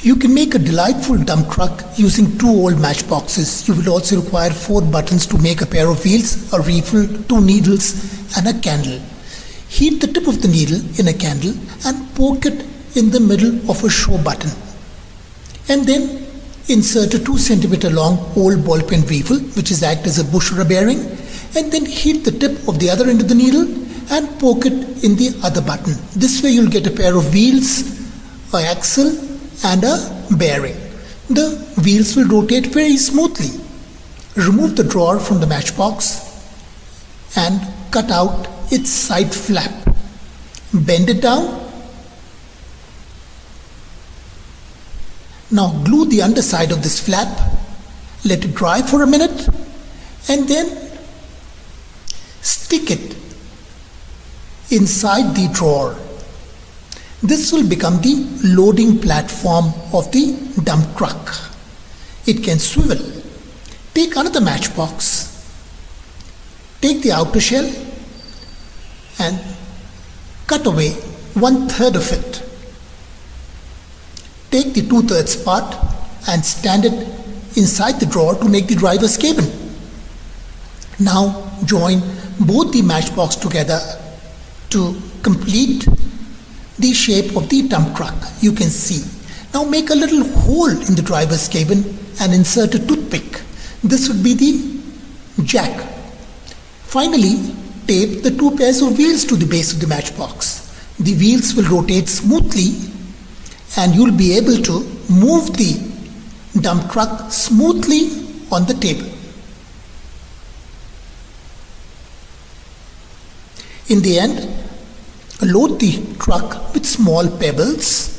You can make a delightful dump truck using 2 old matchboxes. You will also require 4 buttons to make a pair of wheels, a refill, 2 needles and a candle. Heat the tip of the needle in a candle and poke it in the middle of a show button. And then insert a 2 cm long old ball pen refill, which is act as a bush or a bearing, and then heat the tip of the other end of the needle and poke it in the other button. This way you'll get a pair of wheels, an axle and a bearing. The wheels will rotate very smoothly. Remove the drawer from the matchbox and cut out its side flap. Bend it down. Now glue the underside of this flap. Let it dry for a minute and then stick it inside the drawer. This will become the loading platform of the dump truck. It can swivel. Take another matchbox. Take the outer shell and cut away 1/3 of it. Take the 2/3 part and stand it inside the drawer to make the driver's cabin. Now join both the matchbox together to complete the shape of the dump truck. You can see. Now make a little hole in the driver's cabin and insert a toothpick. This would be the jack. Finally, tape the 2 pairs of wheels to the base of the matchbox. The wheels will rotate smoothly and you'll be able to move the dump truck smoothly on the table. In the end, load the truck with small pebbles.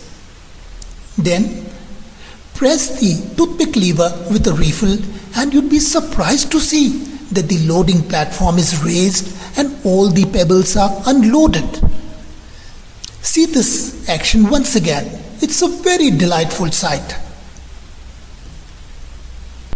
Then press the toothpick lever with a refill and you'd be surprised to see that the loading platform is raised and all the pebbles are unloaded. See this action once again. It's a very delightful sight.